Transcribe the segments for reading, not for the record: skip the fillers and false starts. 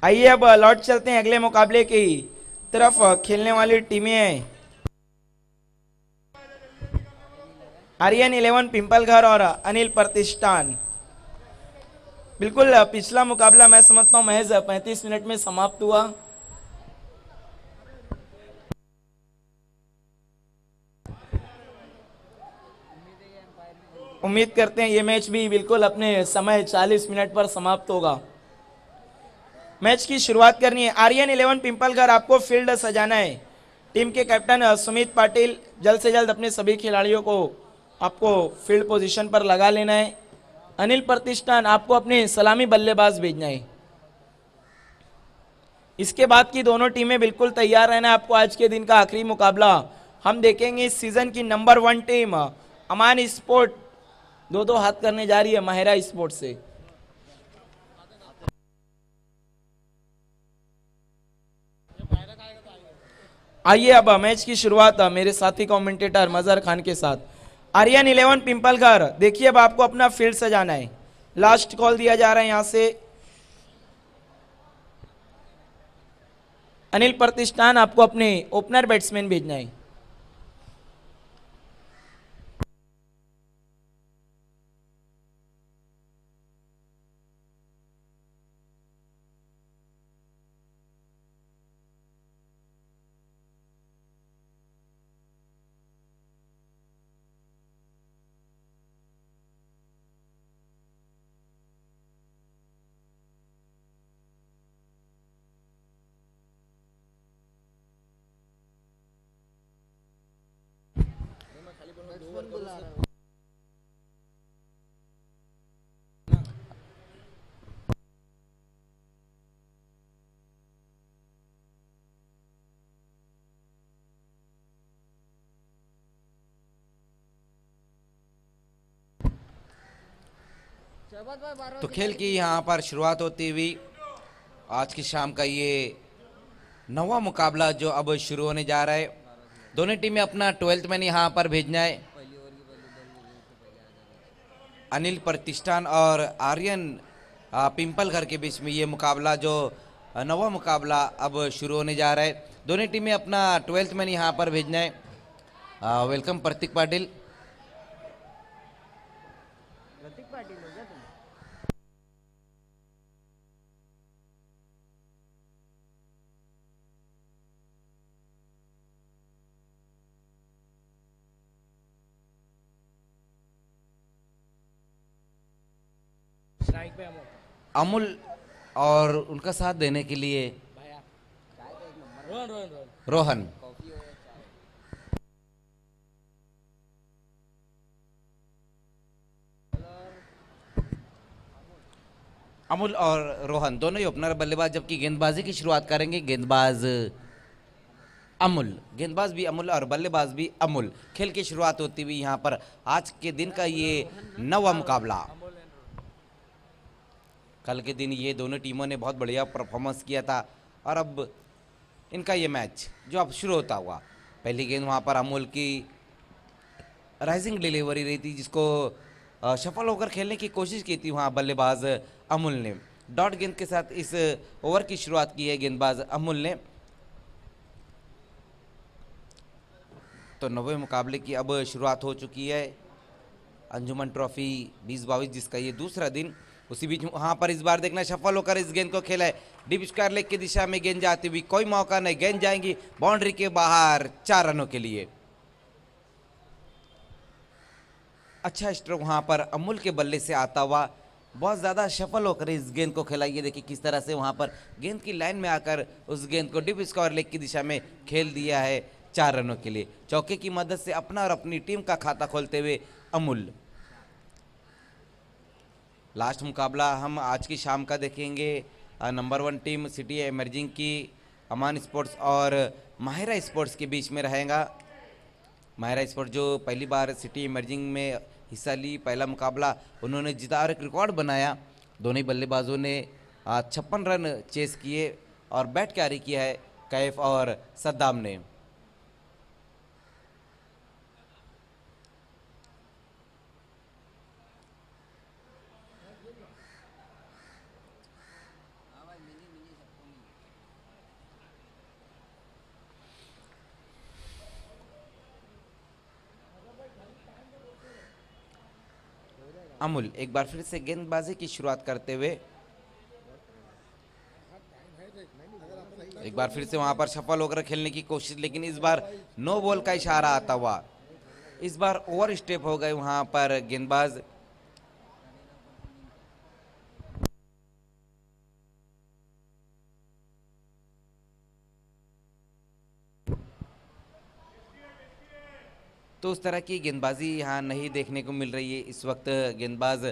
आइए अब लौट चलते हैं अगले मुकाबले की तरफ। खेलने वाली टीमें हैं आर्यन 11 पिंपलघर और अनिल प्रतिष्ठान। बिल्कुल पिछला मुकाबला मैं समझता हूं महज 35 मिनट में समाप्त हुआ। उम्मीद करते हैं ये मैच भी बिल्कुल अपने समय 40 मिनट पर समाप्त होगा। मैच की शुरुआत करनी है। आर्यन 11 पिंपलघर आपको फील्ड सजाना है। टीम के कैप्टन सुमित पाटिल जल्द से जल्द अपने सभी खिलाड़ियों को आपको फील्ड पोजीशन पर लगा लेना है। अनिल प्रतिष्ठान आपको अपने सलामी बल्लेबाज भेजना है। इसके बाद की दोनों टीमें बिल्कुल तैयार रहना है। आपको आज के दिन का आखिरी मुकाबला हम देखेंगे। इस सीजन की नंबर 1 टीम अमान स्पोर्ट दो दो हाथ करने जा रही है माहिरा स्पोर्ट से। आइए अब मैच की शुरुआत मेरे साथी कमेंटेटर मजहर खान के साथ। आर्यन 11 पिंपलघर देखिए अब आपको अपना फील्ड सजाना है। लास्ट कॉल दिया जा रहा है यहां से। अनिल प्रतिष्ठान आपको अपने ओपनर बैट्समैन भेजना है। तो खेल की यहाँ पर शुरुआत होती हुई आज की शाम का ये नवा मुकाबला जो अब शुरू होने जा रहा है। दोनों टीमें अपना 12th मैन यहाँ पर भेजना है। अनिल प्रतिष्ठान और आर्यन पिंपल घर के बीच में ये मुकाबला जो नवा मुकाबला अब शुरू होने जा रहा है। दोनों टीमें अपना 12th मैन यहाँ पर भेजना है। वेलकम प्रतीक पाटिल। अमूल और उनका साथ देने के लिए रोहन। अमूल और रोहन दोनों ही ओपनर बल्लेबाज, जबकि गेंदबाजी की शुरुआत करेंगे गेंदबाज अमूल। गेंदबाज भी अमूल और बल्लेबाज भी अमूल। खेल की शुरुआत होती हुई यहाँ पर आज के दिन का ये नवा मुकाबला। कल के दिन ये दोनों टीमों ने बहुत बढ़िया परफॉर्मेंस किया था और अब इनका ये मैच जो अब शुरू होता हुआ। पहली गेंद वहाँ पर अमूल की राइजिंग डिलीवरी रही थी, जिसको सफल होकर खेलने की कोशिश की थी वहाँ बल्लेबाज अमूल ने। डॉट गेंद के साथ इस ओवर की शुरुआत की है गेंदबाज अमूल ने। तो नवे मुकाबले की अब शुरुआत हो चुकी है। अंजुमन ट्रॉफी 2022 जिसका ये दूसरा दिन। उसी बीच वहाँ पर इस बार देखना सफल होकर इस गेंद को खेला है। डीप स्क्वायर लेग की दिशा में गेंद जाती हुई, कोई मौका नहीं, गेंद जाएंगी बाउंड्री के बाहर 4 रनों के लिए। अच्छा स्ट्रोक वहाँ पर अमूल के बल्ले से आता हुआ, बहुत ज़्यादा सफल होकर इस गेंद को खेला। ये देखिए किस तरह से वहाँ पर गेंद की लाइन में आकर उस गेंद को डीप स्क्वायर लेग की दिशा में खेल दिया है 4 रनों के लिए। चौके की मदद से अपना और अपनी टीम का खाता खोलते हुए अमूल। लास्ट मुकाबला हम आज की शाम का देखेंगे। नंबर 1 टीम सिटी एमर्जिंग की अमान स्पोर्ट्स और माहिरा स्पोर्ट्स के बीच में रहेगा। माहिरा स्पोर्ट्स जो पहली बार सिटी इमर्जिंग में हिस्सा ली, पहला मुकाबला उन्होंने जीता और एक रिकॉर्ड बनाया। दोनों ही बल्लेबाजों ने 56 रन चेस किए और बैट कैरी किया है कैफ और सद्दाम ने। अमूल एक बार फिर से गेंदबाजी की शुरुआत करते हुए, एक बार फिर से वहां पर सफल होकर खेलने की कोशिश, लेकिन इस बार नो बॉल का इशारा आता हुआ, इस बार ओवर स्टेप हो गए वहां पर गेंदबाज। तो उस तरह की गेंदबाजी यहाँ नहीं देखने को मिल रही है इस वक्त। गेंदबाज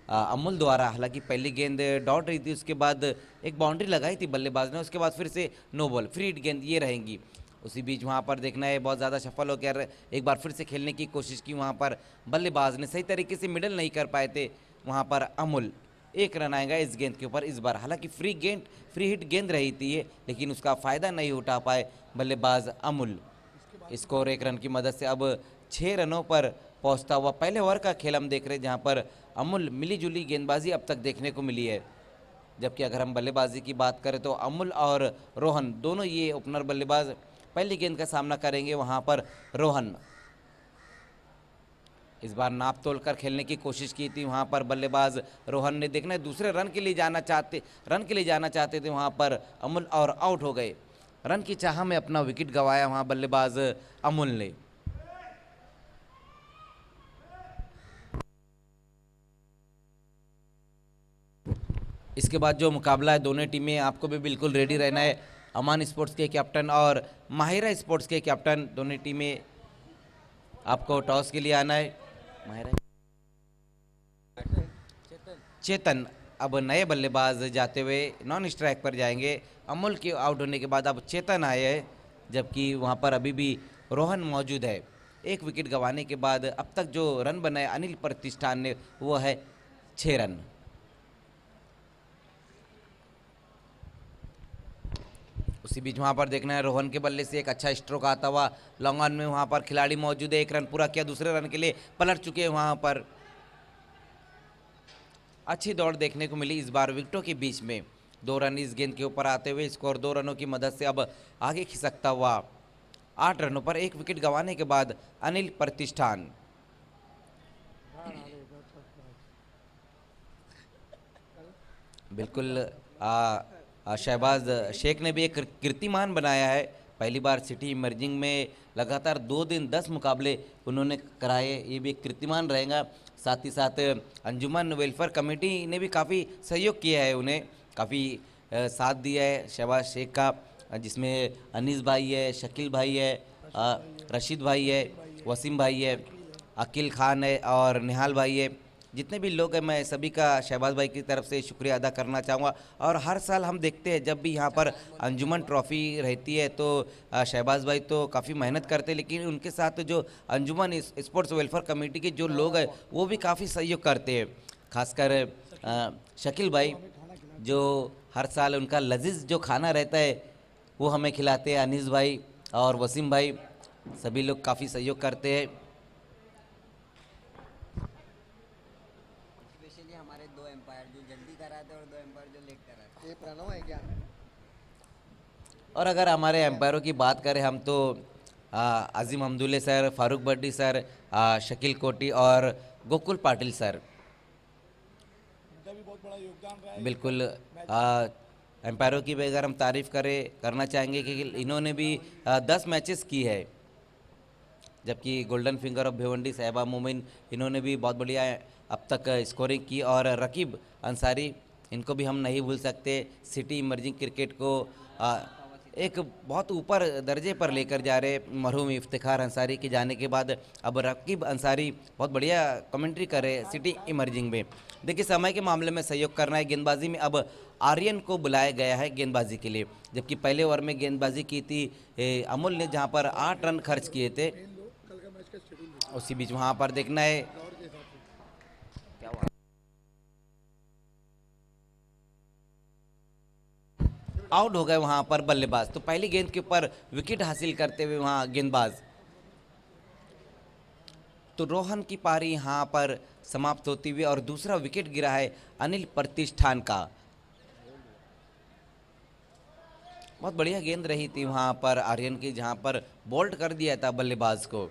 अमूल द्वारा, हालांकि पहली गेंद डॉट रही थी, उसके बाद एक बाउंड्री लगाई थी बल्लेबाज ने, उसके बाद फिर से नो बॉल, फ्री हिट गेंद ये रहेंगी। उसी बीच वहाँ पर देखना है बहुत ज़्यादा सफल हो गया, एक बार फिर से खेलने की कोशिश की वहाँ पर बल्लेबाज ने, सही तरीके से मिडल नहीं कर पाए थे वहाँ पर अमूल। एक रन आएगा इस गेंद के ऊपर इस बार, हालांकि फ्री हिट गेंद रही थी ये, लेकिन उसका फ़ायदा नहीं उठा पाए बल्लेबाज अमूल। स्कोर 1 रन की मदद से अब 6 रनों पर पहुंचता हुआ पहले ओवर का खेल हम देख रहे हैं, जहां पर अमूल मिली जुली गेंदबाजी अब तक देखने को मिली है। जबकि अगर हम बल्लेबाजी की बात करें तो अमूल और रोहन दोनों ये ओपनर बल्लेबाज पहली गेंद का सामना करेंगे। वहां पर रोहन इस बार नाप तोल कर खेलने की कोशिश की थी वहां पर बल्लेबाज रोहन ने, देखना है दूसरे रन के लिए जाना चाहते थे वहां पर अमूल, और आउट हो गए। रन की चाह में अपना विकेट गंवाया वहां बल्लेबाज अमूल ने। इसके बाद जो मुकाबला है दोनों टीमें, आपको भी बिल्कुल रेडी रहना है। अमान स्पोर्ट्स के कैप्टन और माहिरा स्पोर्ट्स के कैप्टन, दोनों टीमें आपको टॉस के लिए आना है। माहिरा चेतन अब नए बल्लेबाज जाते हुए नॉन स्ट्राइक पर जाएंगे। अमूल के आउट होने के बाद अब चेतन आए हैं, जबकि वहां पर अभी भी रोहन मौजूद है। एक विकेट गंवाने के बाद अब तक जो रन बनाए अनिल प्रतिष्ठान ने वो है 6 रन। उसी बीच वहां पर देखना है रोहन के बल्ले से एक अच्छा स्ट्रोक आता हुआ लॉन्ग ऑन में, वहां पर खिलाड़ी मौजूद है, 1 रन पूरा किया, दूसरे रन के लिए पलट चुके हैं। वहां पर अच्छी दौड़ देखने को मिली इस बार विकेटों के बीच में। 2 रन इस गेंद के ऊपर आते हुए स्कोर 2 रनों की मदद से अब आगे खिसकता हुआ 8 रनों पर 1 विकेट गंवाने के बाद अनिल प्रतिष्ठान। बिल्कुल शहबाज शेख ने भी एक कीर्तिमान बनाया है। पहली बार सिटी इमर्जिंग में लगातार 2 दिन 10 मुकाबले उन्होंने कराए, ये भी एक कीर्तिमान रहेगा। साथ ही साथ अंजुमन वेलफेयर कमेटी ने भी काफ़ी सहयोग किया है, उन्हें काफ़ी साथ दिया है शहबाज शेख का, जिसमें अनीस भाई है, शकील भाई है, रशीद भाई है, वसीम भाई है, अकील खान है और निहाल भाई है। जितने भी लोग हैं मैं सभी का शहबाज भाई की तरफ से शुक्रिया अदा करना चाहूँगा। और हर साल हम देखते हैं जब भी यहाँ पर अंजुमन ट्रॉफ़ी रहती है तो शहबाज भाई तो काफ़ी मेहनत करते हैं, लेकिन उनके साथ जो अंजुमन स्पोर्ट्स वेलफेयर कमेटी के जो लोग हैं वो भी काफ़ी सहयोग करते हैं। खासकर शकील भाई जो हर साल उनका लजीज जो खाना रहता है वो हमें खिलाते हैं। अनीस भाई और वसीम भाई सभी लोग काफ़ी सहयोग करते हैं। हमारे 2 एम्पायर जो जल्दी कराते और 2 एम्पायर जो लेट कराते। ये प्रणव है क्या? और अगर हमारे एम्पायरों की बात करें हम तो अजीम हमदुल्ले सर, फारूक बड्डी सर, शकील कोटी और गोकुल पाटिल सर, बिल्कुल एम्पायरों की भी अगर हम तारीफ करना चाहेंगे कि इन्होंने भी 10 मैचेस की है। जबकि गोल्डन फिंगर ऑफ भिवंडी साहिबा मोमिन, इन्होंने भी बहुत बढ़िया अब तक स्कोरिंग की। और रकीब अंसारी, इनको भी हम नहीं भूल सकते, सिटी इमर्जिंग क्रिकेट को एक बहुत ऊपर दर्जे पर लेकर जा रहे मरहूम इफ्तिखार अंसारी के जाने के बाद अब रकीब अंसारी बहुत बढ़िया कमेंट्री कर रहे हैं सिटी इमर्जिंग में। देखिए समय के मामले में सहयोग करना है, गेंदबाजी में अब आर्यन को बुलाया गया है गेंदबाजी के लिए, जबकि पहले ओवर में गेंदबाजी की थी अमूल ने, जहां पर 8 रन खर्च किए थे। उसी बीच वहां पर देखना है आउट हो गए वहां पर बल्लेबाज, तो पहली गेंद के ऊपर विकेट हासिल करते हुए वहां गेंदबाज। तो रोहन की पारी यहां पर समाप्त होती हुई और दूसरा विकेट गिरा है अनिल प्रतिष्ठान का। बहुत बढ़िया गेंद रही थी वहां पर आर्यन की, जहां पर बोल्ट कर दिया था बल्लेबाज को।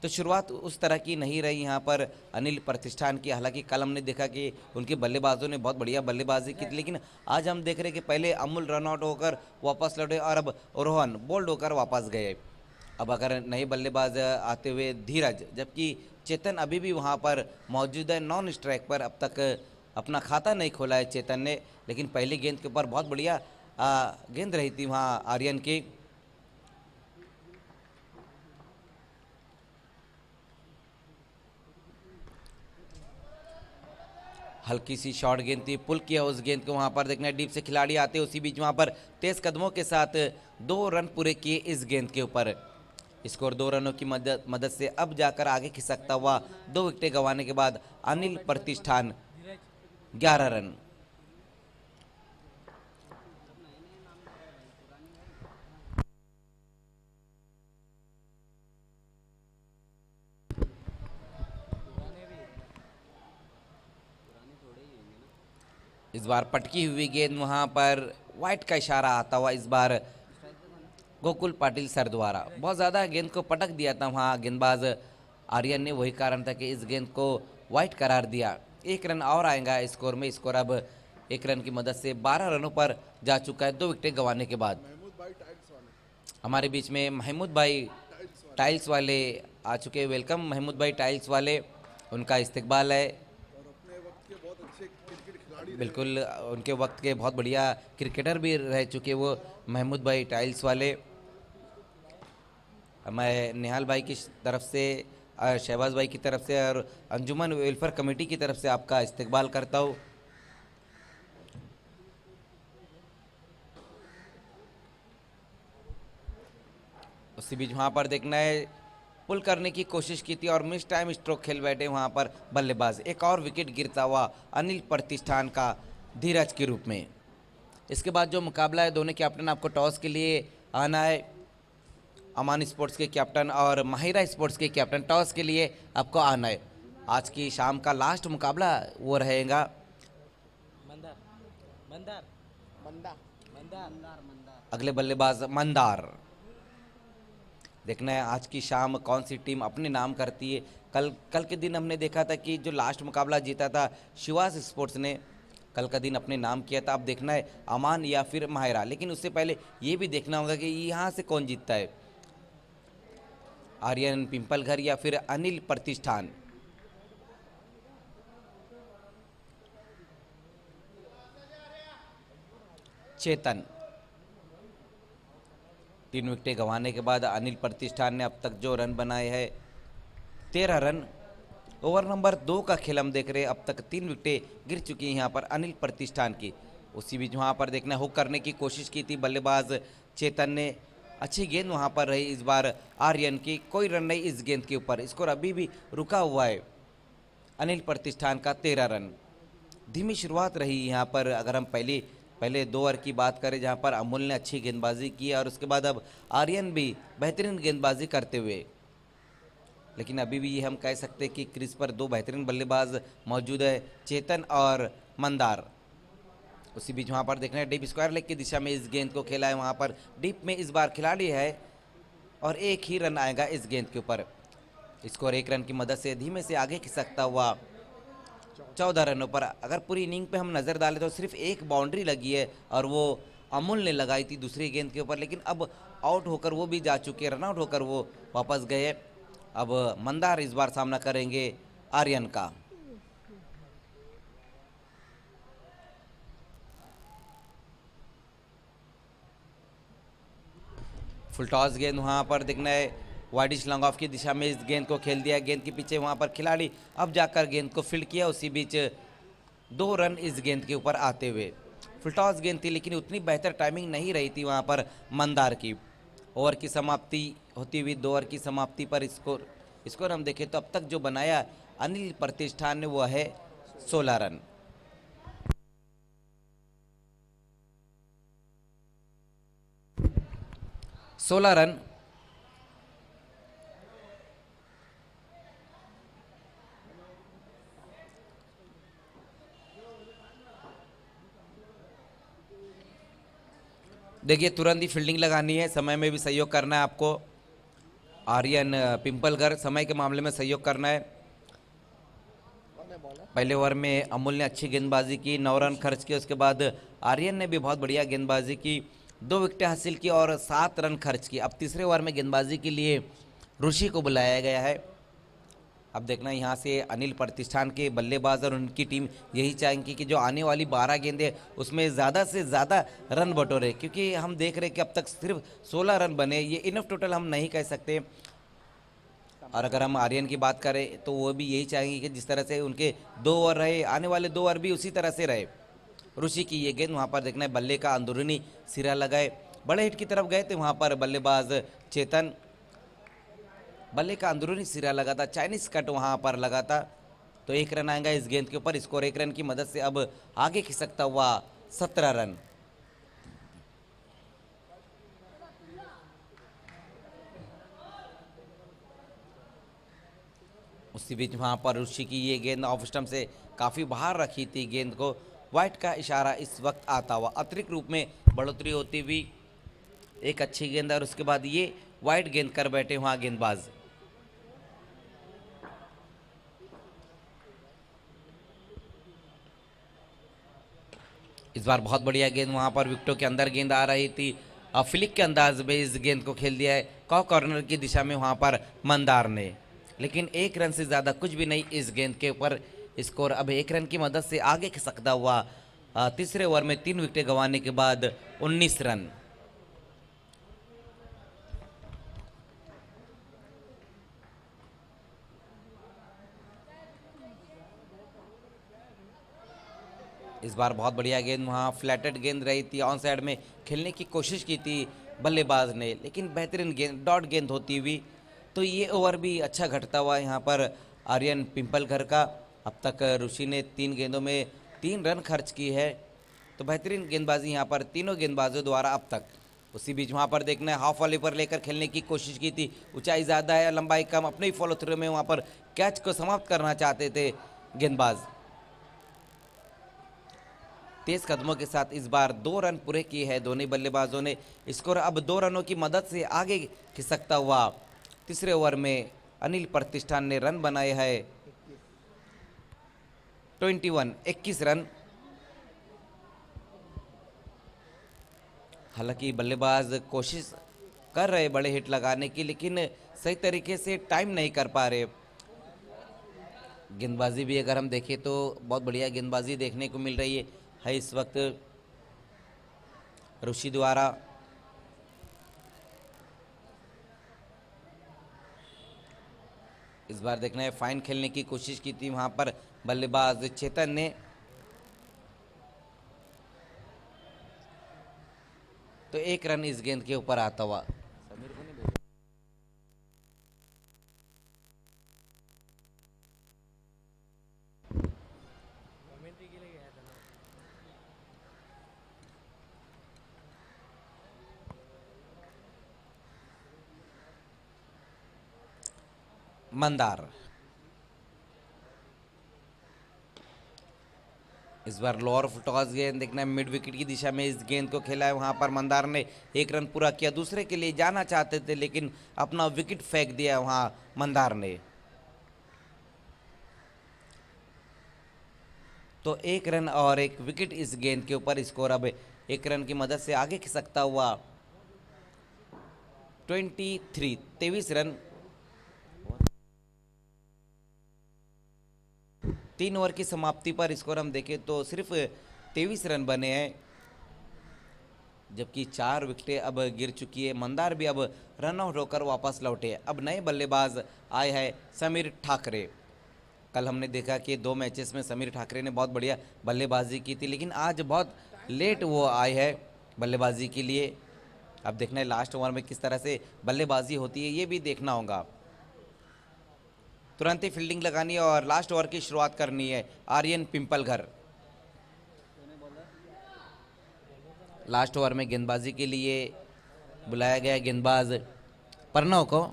तो शुरुआत उस तरह की नहीं रही यहाँ पर अनिल प्रतिष्ठान की। हालांकि कल हमने देखा कि उनके बल्लेबाजों ने बहुत बढ़िया बल्लेबाजी की थी, लेकिन आज हम देख रहे हैं कि पहले अमूल रन आउट होकर वापस लौटे और अब रोहन बोल्ड होकर वापस गए। अब अगर नए बल्लेबाज आते हुए धीरज, जबकि चेतन अभी भी वहाँ पर मौजूद है नॉन स्ट्राइक पर। अब तक अपना खाता नहीं खोला है चेतन ने, लेकिन पहली गेंद के ऊपर बहुत बढ़िया गेंद रही थी वहाँ आर्यन की। हल्की सी शॉर्ट गेंद थी, पुल किया उस गेंद को। वहाँ पर देखना डीप से खिलाड़ी आते, उसी बीच वहाँ पर तेज कदमों के साथ 2 रन पूरे किए इस गेंद के ऊपर। स्कोर 2 रनों की मदद से अब जाकर आगे खिसकता हुआ 2 विकेटें गंवाने के बाद अनिल प्रतिष्ठान 11 रन। इस बार पटकी हुई गेंद, वहां पर वाइट का इशारा आता हुआ इस बार गोकुल पाटिल सर द्वारा। बहुत ज़्यादा गेंद को पटक दिया था वहाँ गेंदबाज आर्यन ने, वही कारण था कि इस गेंद को वाइट करार दिया। 1 रन और आएगा स्कोर में। स्कोर अब 1 रन की मदद से 12 रनों पर जा चुका है 2 विकेटें गंवाने के बाद। हमारे बीच में महमूद भाई टाइल्स वाले आ चुके हैं। वेलकम महमूद भाई टाइल्स वाले, उनका इस्तकबाल है। बिल्कुल, उनके वक्त के बहुत बढ़िया क्रिकेटर भी रह चुके वो महमूद भाई टाइल्स वाले। मैं निहाल भाई की तरफ से, शहबाज भाई की तरफ से और अंजुमन वेलफेयर कमेटी की तरफ से आपका इस्तकबाल करता हूँ। उसी बीच वहाँ पर देखना है, पुल करने की कोशिश की थी और मिस टाइम स्ट्रोक खेल बैठे वहाँ पर बल्लेबाज। एक और विकेट गिरता हुआ अनिल प्रतिष्ठान का धीरज के रूप में। इसके बाद जो मुकाबला है, दोनों कैप्टन आपको टॉस के लिए आना है। अमान स्पोर्ट्स के कैप्टन और माहिरा स्पोर्ट्स के कैप्टन टॉस के लिए आपको आना है। आज की शाम का लास्ट मुकाबला वो रहेगा। अगले बल्लेबाज मंदार। देखना है आज की शाम कौन सी टीम अपने नाम करती है। कल के दिन हमने देखा था कि जो लास्ट मुकाबला जीता था शिवास स्पोर्ट्स ने, कल का दिन अपने नाम किया था। अब देखना है अमान या फिर माहिरा, लेकिन उससे पहले ये भी देखना होगा कि यहाँ से कौन जीतता है, आर्यन पिंपलघर या फिर अनिल प्रतिष्ठान। चेतन 3 विकेटें गंवाने के बाद अनिल प्रतिष्ठान ने अब तक जो रन बनाए हैं 13 रन। ओवर नंबर 2 का खेल हम देख रहे हैं। अब तक 3 विकेटें गिर चुकी हैं यहाँ पर अनिल प्रतिष्ठान की। उसी बीच वहाँ पर देखना हुक करने की कोशिश की थी बल्लेबाज चेतन ने। अच्छी गेंद वहाँ पर रही इस बार आर्यन की। कोई रन नहीं इस गेंद के ऊपर। स्कोर अभी भी रुका हुआ है। अनिल प्रतिष्ठान का 13 रन। धीमी शुरुआत रही यहाँ पर। अगर हम पहले 2 ओवर की बात करें जहाँ पर अमूल ने अच्छी गेंदबाजी की और उसके बाद अब आर्यन भी बेहतरीन गेंदबाजी करते हुए, लेकिन अभी भी ये हम कह सकते हैं कि क्रीज पर 2 बेहतरीन बल्लेबाज मौजूद है, चेतन और मंदार। उसी बीच वहाँ पर देखना है डीप स्क्वायर लेग की दिशा में इस गेंद को खेला है। वहाँ पर डीप में इस बार खिलाड़ी है और 1 ही रन आएगा इस गेंद के ऊपर। स्कोर 1 रन की मदद से धीमे से आगे खिसकता हुआ 14 रनों पर। अगर पूरी इनिंग पे हम नज़र डालें तो सिर्फ 1 बाउंड्री लगी है और वो अमूल ने लगाई थी दूसरी गेंद के ऊपर, लेकिन अब आउट होकर वो भी जा चुके, रन आउट होकर वो वापस गए। अब मंदार इस बार सामना करेंगे आर्यन का। फुल टॉस गेंद वहाँ पर देखना है वाइडिश लॉन्ग ऑफ की दिशा में इस गेंद को खेल दिया। गेंद के पीछे वहाँ पर खिलाड़ी अब जाकर गेंद को फील्ड किया। उसी बीच 2 रन इस गेंद के ऊपर आते हुए। फुल टॉस गेंद थी लेकिन उतनी बेहतर टाइमिंग नहीं रही थी वहाँ पर मंदार की। ओवर की समाप्ति होती हुई 2 ओवर की समाप्ति पर स्कोर हम देखें तो अब तक जो बनाया अनिल प्रतिष्ठान ने वो है 16 रन। देखिए तुरंत ही फील्डिंग लगानी है, समय में भी सहयोग करना है आपको। आर्यन पिंपलगर समय के मामले में सहयोग करना है। पहले ओवर में अमूल ने अच्छी गेंदबाजी की, 9 रन खर्च किए। उसके बाद आर्यन ने भी बहुत बढ़िया गेंदबाजी की, 2 विकेटें हासिल की और 7 रन खर्च किए। अब तीसरे ओवर में गेंदबाजी के लिए ऋषि को बुलाया गया है। अब देखना यहाँ से अनिल प्रतिष्ठान के बल्लेबाज और उनकी टीम यही चाहेंगी कि जो आने वाली 12 गेंदें उसमें ज़्यादा से ज़्यादा रन बटोरे, क्योंकि हम देख रहे हैं कि अब तक सिर्फ 16 रन बने। ये इनफ टोटल हम नहीं कह सकते। और अगर हम आर्यन की बात करें तो वो भी यही चाहेंगे कि जिस तरह से उनके 2 ओवर रहे, आने वाले 2 ओवर भी उसी तरह से रहे। ऋषि की ये गेंद वहाँ पर देखना है बल्ले का अंदरूनी सिरा लगाए, बड़े हिट की तरफ गए थे। वहाँ पर बल्लेबाज चेतन बल्ले का अंदरूनी सिरा लगा था, चाइनीज कट वहाँ पर लगा था। तो 1 रन आएगा इस गेंद के ऊपर। स्कोर 1 रन की मदद से अब आगे खिसकता हुआ 17 रन। उसी बीच वहाँ पर ऋषि की ये गेंद ऑफ स्टंप से काफ़ी बाहर रखी थी गेंद को। वाइट का इशारा इस वक्त आता हुआ, अतिरिक्त रूप में बढ़ोतरी होती हुई एक अच्छी गेंद और उसके बाद ये वाइट गेंद कर बैठे वहाँ गेंदबाज। इस बार बहुत बढ़िया गेंद, वहाँ पर विकेटों के अंदर गेंद आ रही थी। फ्लिक के अंदाज में इस गेंद को खेल दिया है कॉर्नर की दिशा में वहाँ पर मंदार ने, लेकिन 1 रन से ज़्यादा कुछ भी नहीं इस गेंद के ऊपर। स्कोर अब 1 रन की मदद से आगे खिसकता हुआ तीसरे ओवर में 3 विकेटें गंवाने के बाद 19 रन। इस बार बहुत बढ़िया गेंद, वहाँ फ्लैटेड गेंद रही थी, ऑन साइड में खेलने की कोशिश की थी बल्लेबाज ने, लेकिन बेहतरीन गेंद डॉट गेंद होती हुई। तो ये ओवर भी अच्छा घटता हुआ यहाँ पर आर्यन पिंपलघर का। अब तक ऋषि ने 3 गेंदों में 3 रन खर्च की है। तो बेहतरीन गेंदबाजी यहाँ पर तीनों गेंदबाजों द्वारा अब तक। उसी बीच वहाँ पर देखना है हाफ वॉली पर लेकर खेलने की कोशिश की थी, ऊंचाई ज़्यादा है लंबाई कम, अपने ही फॉलो थ्रू में वहाँ पर कैच को समाप्त करना चाहते थे गेंदबाज। तेज कदमों के साथ इस बार 2 रन पूरे किए हैं दोनों बल्लेबाजों ने। स्कोर अब 2 रनों की मदद से आगे खिसकता हुआ तीसरे ओवर में अनिल प्रतिष्ठान ने रन बनाए हैं 21 रन। हालांकि बल्लेबाज कोशिश कर रहे बड़े हिट लगाने की, लेकिन सही तरीके से टाइम नहीं कर पा रहे। गेंदबाजी भी अगर हम देखें तो बहुत बढ़िया गेंदबाजी देखने को मिल रही है इस वक्त ऋषि द्वारा। इस बार देखना है फाइन खेलने की कोशिश की थी वहां पर बल्लेबाज चेतन ने। तो 1 रन इस गेंद के ऊपर आता हुआ। मंदार इस बार लोअर टॉस गेंद देखना है मिड विकेट की दिशा में इस गेंद को खेला है। वहां पर मंदार ने 1 रन पूरा किया, दूसरे के लिए जाना चाहते थे लेकिन अपना विकेट फेंक दिया वहां मंदार ने। तो 1 रन और 1 विकेट इस गेंद के ऊपर। स्कोर अब 1 रन की मदद से आगे खिसकता हुआ 23 रन। 3 ओवर की समाप्ति पर स्कोर हम देखें तो सिर्फ 23 रन बने हैं, जबकि 4 विकेटें अब गिर चुकी है। मंदार भी अब रन आउट होकर वापस लौटे। अब नए बल्लेबाज आए हैं समीर ठाकरे। कल हमने देखा कि 2 मैचेस में समीर ठाकरे ने बहुत बढ़िया बल्लेबाजी की थी, लेकिन आज बहुत लेट वो आए हैं बल्लेबाजी के लिए। अब देखना है लास्ट ओवर में किस तरह से बल्लेबाजी होती है, ये भी देखना होगा। तुरंत ही फील्डिंग लगानी है और लास्ट ओवर की शुरुआत करनी है आर्यन पिंपलघर। लास्ट ओवर में गेंदबाजी के लिए बुलाया गया गेंदबाज प्रणव को।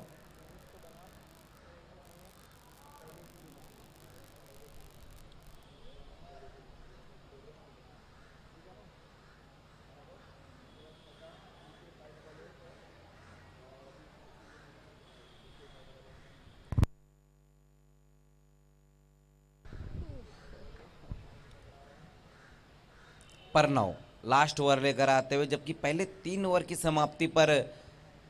परनव लास्ट ओवर लेकर आते हुए, जबकि पहले 3 ओवर की समाप्ति पर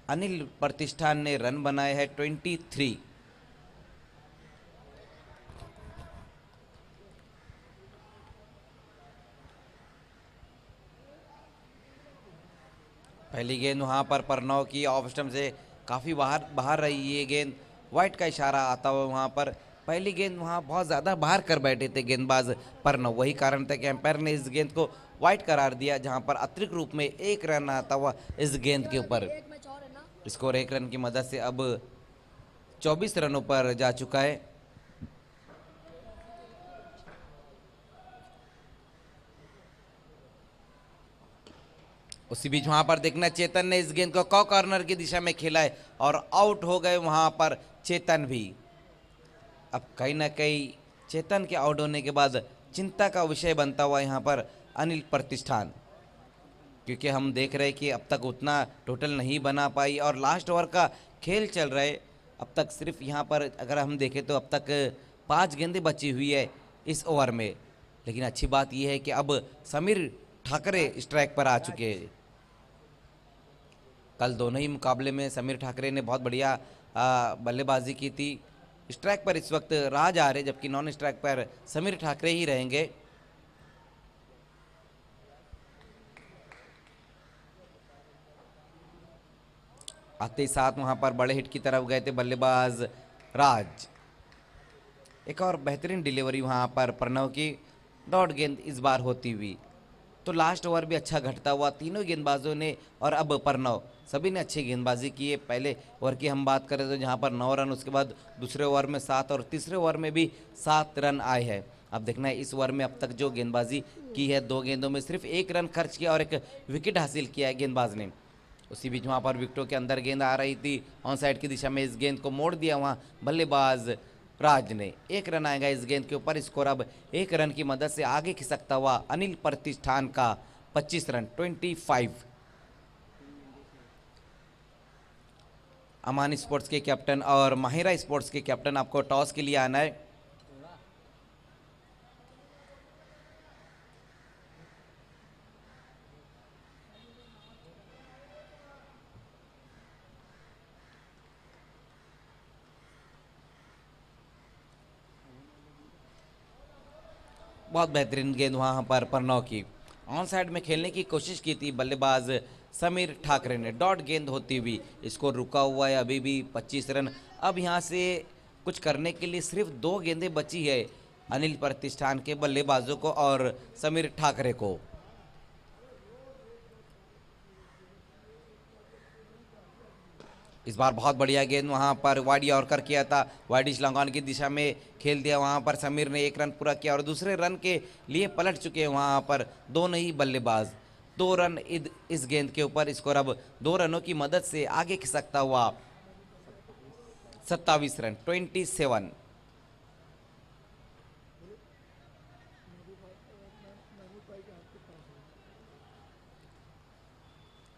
अनिल प्रतिष्ठान ने रन बनाए हैं 23। पहली गेंद वहां पर परनव की ऑफ स्टंप से काफी बाहर रही ये गेंद, वाइट का इशारा आता हुआ वहां पर। पहली गेंद वहां बहुत ज्यादा बाहर कर बैठे थे गेंदबाज परनव, वही कारण था कि एम्पायर ने इस गेंद को वाइट करार दिया, जहां पर अतिरिक्त रूप में 1 रन आता हुआ इस गेंद के ऊपर। स्कोर 1 रन की मदद से अब 24 रनों पर जा चुका है। उसी बीच वहां पर देखना, चेतन ने इस गेंद को कॉर्नर की दिशा में खेला है और आउट हो गए वहां पर चेतन भी। अब कहीं ना कहीं चेतन के आउट होने के बाद चिंता का विषय बनता हुआ यहाँ पर अनिल प्रतिष्ठान, क्योंकि हम देख रहे हैं कि अब तक उतना टोटल नहीं बना पाई और लास्ट ओवर का खेल चल रहा है। अब तक सिर्फ यहाँ पर अगर हम देखें तो अब तक 5 गेंदें बची हुई है इस ओवर में। लेकिन अच्छी बात यह है कि अब समीर ठाकरे स्ट्राइक पर आ चुके हैं। कल दोनों ही मुकाबले में समीर ठाकरे ने बहुत बढ़िया बल्लेबाजी की थी। स्ट्राइक पर इस वक्त राज आ रहे, जबकि नॉन स्ट्राइक पर समीर ठाकरे ही रहेंगे। आते ही साथ वहां पर बड़े हिट की तरफ गए थे बल्लेबाज राज। एक और बेहतरीन डिलीवरी वहां पर प्रणव की, डॉट गेंद इस बार होती हुई। तो लास्ट ओवर भी अच्छा घटता हुआ तीनों गेंदबाजों ने, और अब प्रणव सभी ने अच्छी गेंदबाजी की है। पहले ओवर की हम बात करें तो जहां पर 9 रन, उसके बाद दूसरे ओवर में 7 और तीसरे ओवर में भी 7 रन आए हैं। अब देखना है इस ओवर में अब तक जो गेंदबाजी की है, 2 गेंदों में सिर्फ 1 रन खर्च किया और 1 विकेट हासिल किया है गेंदबाज ने। उसी बीच वहां पर विकेटों के अंदर गेंद आ रही थी, ऑन साइड की दिशा में इस गेंद को मोड़ दिया वहां बल्लेबाज राज ने। 1 रन आएगा इस गेंद के ऊपर। स्कोर अब 1 रन की मदद से आगे खिसकता हुआ अनिल प्रतिष्ठान का 25 रन 25। अमान स्पोर्ट्स के कैप्टन और माहिरा स्पोर्ट्स के कैप्टन, आपको टॉस के लिए आना है। बहुत बेहतरीन गेंद वहां पर प्रणव की, ऑन साइड में खेलने की कोशिश की थी बल्लेबाज समीर ठाकरे ने, डॉट गेंद होती हुई। स्कोर रुका हुआ है अभी भी 25 रन। अब यहां से कुछ करने के लिए सिर्फ 2 गेंदें बची है अनिल प्रतिष्ठान के बल्लेबाजों को और समीर ठाकरे को। इस बार बहुत बढ़िया गेंद वहां पर वाइड यॉर्कर किया था, वाइड लॉन्ग की दिशा में खेल दिया। वहां पर समीर ने 1 रन पूरा किया और दूसरे रन के लिए पलट चुके हैं वहां पर दोनों ही बल्लेबाज। 2 रन इस गेंद के ऊपर। स्कोर अब 2 रनों की मदद से आगे खिसकता हुआ 27 रन 27।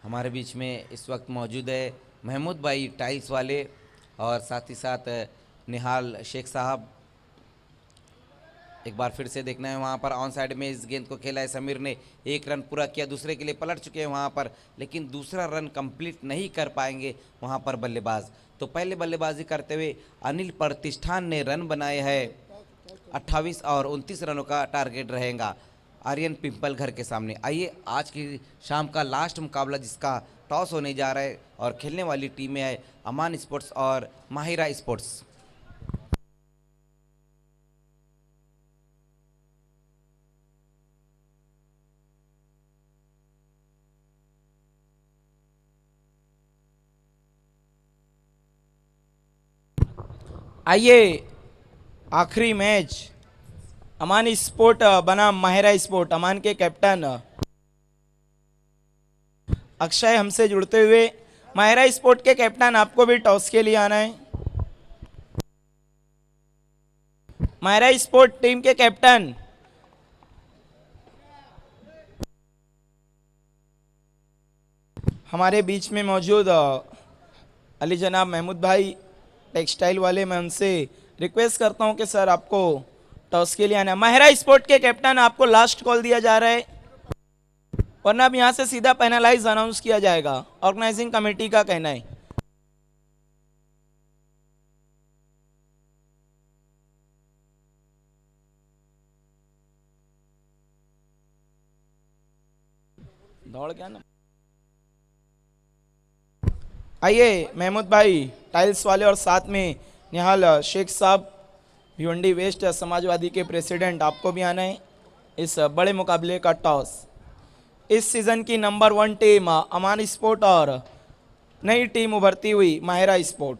हमारे बीच में इस वक्त मौजूद है महमूद भाई टाइल्स वाले और साथ ही साथ निहाल शेख साहब। एक बार फिर से देखना है, वहां पर ऑन साइड में इस गेंद को खेला है समीर ने, 1 रन पूरा किया, दूसरे के लिए पलट चुके हैं वहां पर, लेकिन दूसरा रन कंप्लीट नहीं कर पाएंगे वहां पर बल्लेबाज। तो पहले बल्लेबाजी करते हुए अनिल प्रतिष्ठान ने रन बनाए हैं 28 और 29 रनों का टारगेट रहेगा आर्यन पिंपल घर के सामने। आइए आज की शाम का लास्ट मुकाबला जिसका टॉस होने जा रहा है और खेलने वाली टीमें है अमान स्पोर्ट्स और माहिरा स्पोर्ट्स। आइए आखिरी मैच अमान स्पोर्ट बनाम माहिरा स्पोर्ट, अमान के कैप्टन अक्षय हमसे जुड़ते हुए। माहिरा स्पोर्ट के कैप्टन आपको भी टॉस के लिए आना है। माहिरा स्पोर्ट टीम के कैप्टन हमारे बीच में मौजूद अली जनाब महमूद भाई टेक्सटाइल वाले, मैं उनसे रिक्वेस्ट करता हूं कि सर आपको टॉस के लिए आना है। माहिरा स्पोर्ट के कैप्टन आपको लास्ट कॉल दिया जा रहा है। वरना अब यहाँ से सीधा पेनलाइज अनाउंस किया जाएगा, ऑर्गेनाइजिंग कमेटी का कहना है। दौड़ क्या ना। आइए महमूद भाई टाइल्स वाले और साथ में निहाल शेख साहब भिवंडी वेस्ट समाजवादी के प्रेसिडेंट, आपको भी आना है इस बड़े मुकाबले का टॉस। इस सीजन की नंबर 1 टीम अमान स्पोर्ट और नई टीम उभरती हुई माहिरा स्पोर्ट।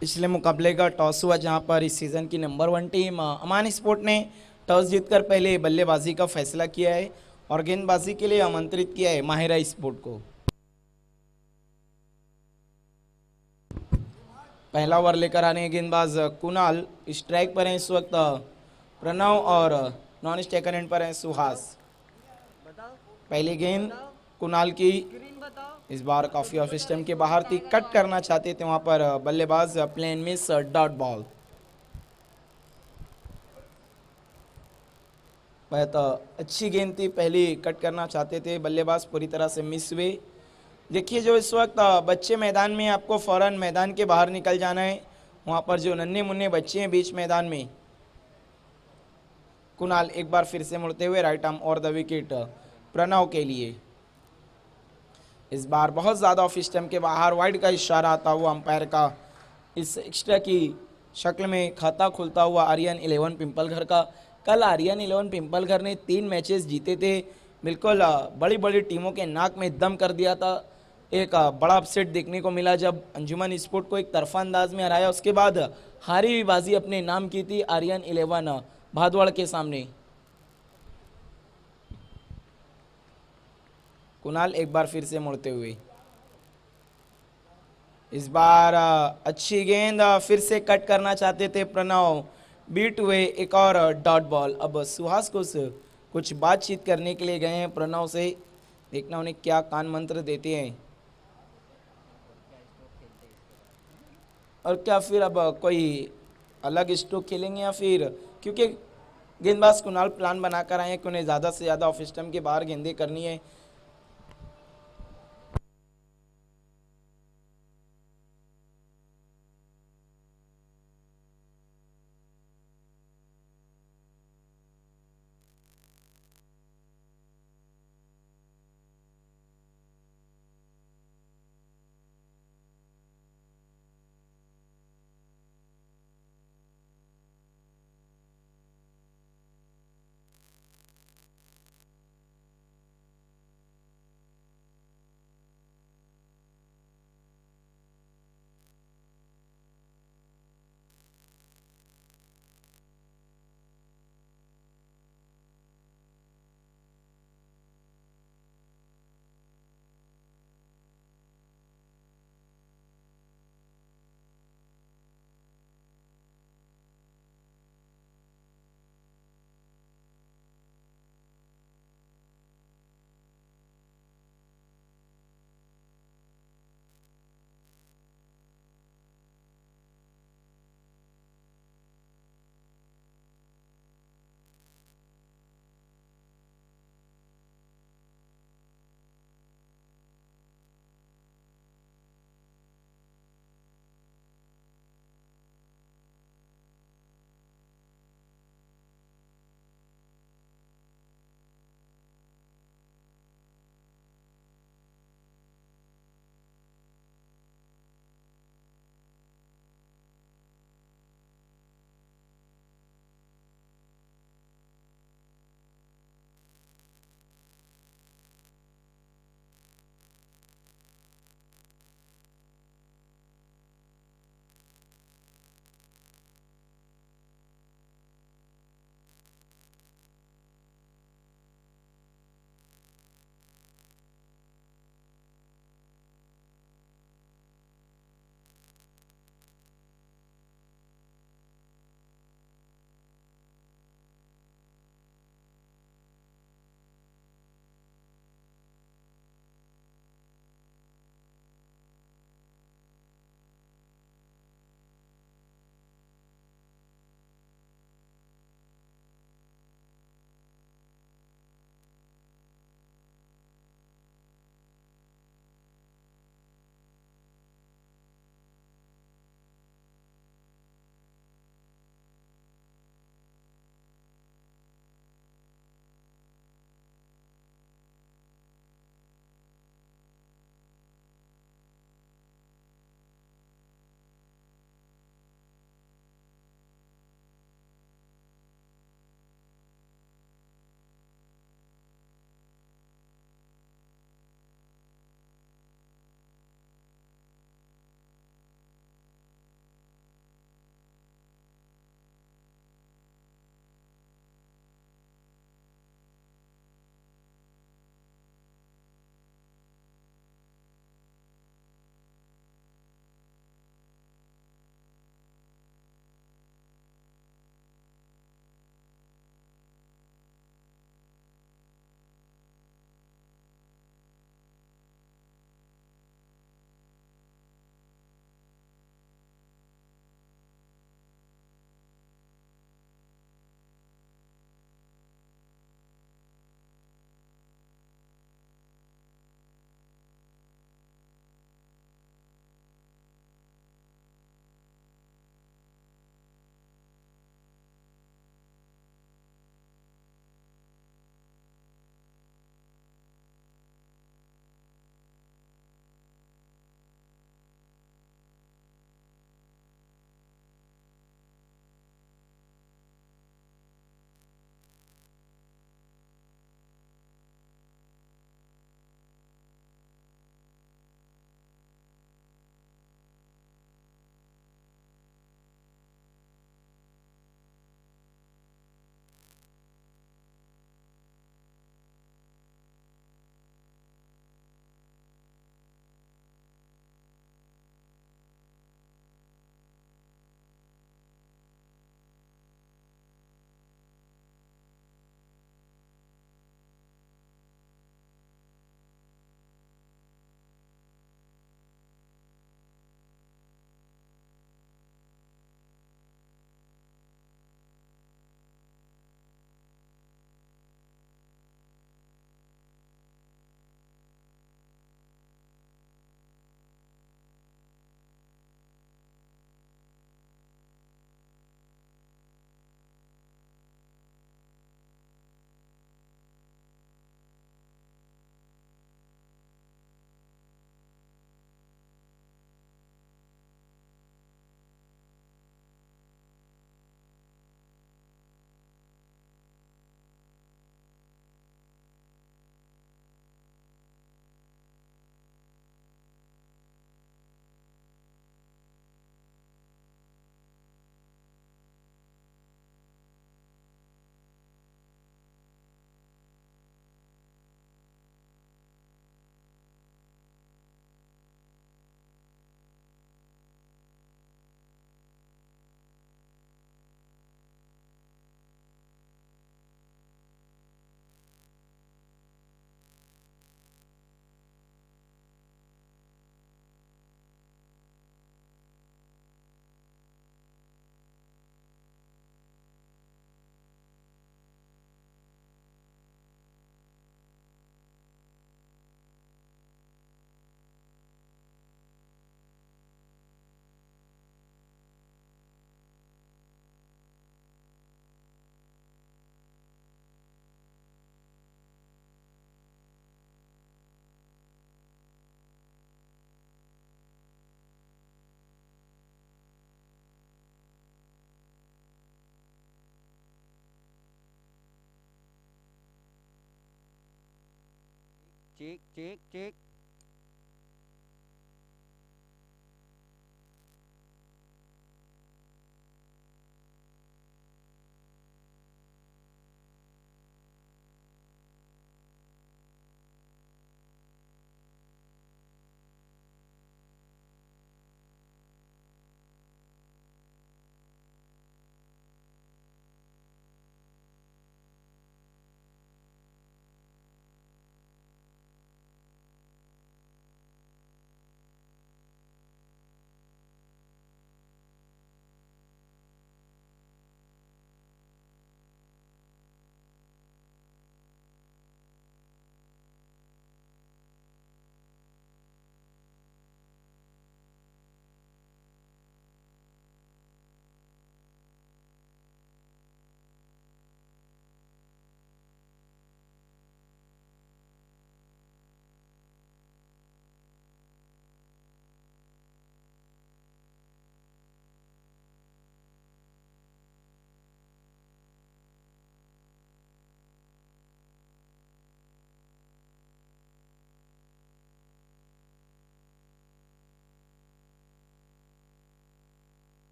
पिछले मुकाबले का टॉस हुआ जहां पर इस सीजन की नंबर 1 टीम अमान स्पोर्ट ने टॉस जीतकर पहले बल्लेबाजी का फैसला किया है और गेंदबाजी के लिए आमंत्रित किया है माहिरा स्पोर्ट को। पहला ओवर लेकर आने गेंदबाज कुणाल, स्ट्राइक पर हैं इस वक्त प्रणव और नॉन स्ट्राइकर एंड पर हैं सुहास। पहली गेंद कुणाल की, इस बार काफी ऑफ स्टंप के बाहर थी, कट करना चाहते थे वहां पर बल्लेबाज, प्लेन मिस, डॉट बॉल। वह तो अच्छी गेंद थी, पहली कट करना चाहते थे बल्लेबाज, पूरी तरह से मिस हुए। देखिए जो इस वक्त बच्चे मैदान में, आपको फौरन मैदान के बाहर निकल जाना है। वहां पर जो नन्हे मुन्ने बच्चे हैं बीच मैदान में। कुणाल एक बार फिर से मुड़ते हुए राइट आर्म और द विकेट प्रणव के लिए। इस बार बहुत ज़्यादा ऑफ स्टंप के बाहर, वाइड का इशारा आता हुआ अंपायर का, इस एक्स्ट्रा की शक्ल में खाता खुलता हुआ आर्यन 11 पिंपलघर का। कल आर्यन 11 पिंपलघर ने 3 मैचेस जीते थे, बिल्कुल बड़ी बड़ी टीमों के नाक में दम कर दिया था। एक बड़ा अपसेट देखने को मिला जब अंजुमन स्पोर्ट को एक तरफा अंदाज में हराया, उसके बाद हारी हुई बाजी अपने नाम की थी आर्यन 11 भादवाड़ के सामने। कुणाल एक बार फिर से मुड़ते हुए, इस बार अच्छी गेंद, फिर से कट करना चाहते थे प्रणव, बीट हुए, एक और डॉट बॉल। अब सुहास को कुछ बातचीत करने के लिए गए हैं प्रणव से, देखना उन्हें क्या कान मंत्र देते हैं और क्या फिर अब कोई अलग स्ट्रोक खेलेंगे या फिर, क्योंकि गेंदबाज कुणाल प्लान बनाकर आए हैं कि उन्हें ज़्यादा से ज़्यादा ऑफ स्टंप के बाहर गेंदें करनी है। Check check check.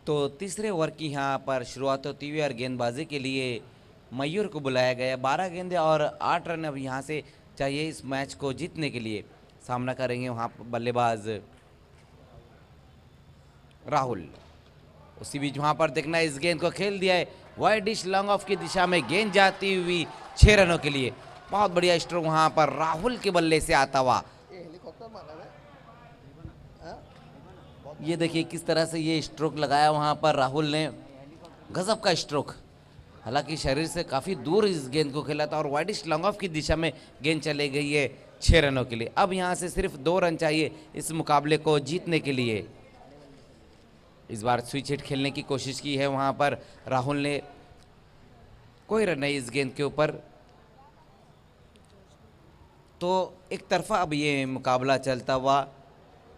तो तीसरे ओवर की यहाँ पर शुरुआत होती हुई और गेंदबाजी के लिए मयूर को बुलाया गया। 12 गेंदें और 8 रन अब यहाँ से चाहिए इस मैच को जीतने के लिए। सामना करेंगे वहाँ पर बल्लेबाज राहुल। उसी बीच वहाँ पर देखना इस गेंद को खेल दिया है वाइड डिश लॉन्ग ऑफ की दिशा में, गेंद जाती हुई 6 रनों के लिए। बहुत बढ़िया स्ट्रोक वहाँ पर राहुल के बल्ले से आता हुआ। ये देखिए किस तरह से ये स्ट्रोक लगाया वहाँ पर राहुल ने, गजब का स्ट्रोक। हालांकि शरीर से काफ़ी दूर इस गेंद को खेला था और वाइडिश लॉन्ग ऑफ की दिशा में गेंद चले गई है 6 रनों के लिए। अब यहाँ से सिर्फ 2 रन चाहिए इस मुकाबले को जीतने के लिए। इस बार स्विच हिट खेलने की कोशिश की है वहाँ पर राहुल ने, कोई रन नहीं इस गेंद के ऊपर। तो एक तरफा अब ये मुकाबला चलता हुआ।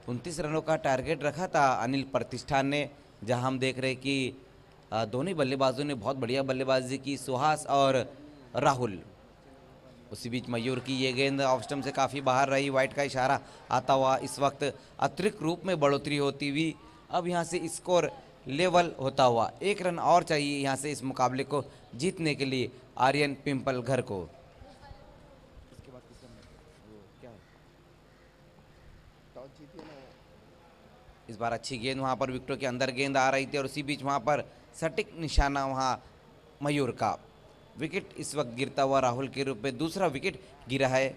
29 रनों का टारगेट रखा था अनिल प्रतिष्ठान ने, जहां हम देख रहे कि दोनों बल्लेबाजों ने बहुत बढ़िया बल्लेबाजी की, सुहास और राहुल। उसी बीच मयूर की ये गेंद ऑफ स्टंप से काफ़ी बाहर रही, वाइड का इशारा आता हुआ। इस वक्त अतिरिक्त रूप में बढ़ोतरी होती हुई अब यहाँ से स्कोर लेवल होता हुआ। 1 रन और चाहिए यहाँ से इस मुकाबले को जीतने के लिए आर्यन पिंपल घर को। इस बार अच्छी गेंद वहाँ पर विकेटों के अंदर गेंद आ रही थी और उसी बीच वहाँ पर सटीक निशाना वहाँ मयूर का। विकेट इस वक्त गिरता हुआ राहुल के रूप में दूसरा विकेट गिरा है।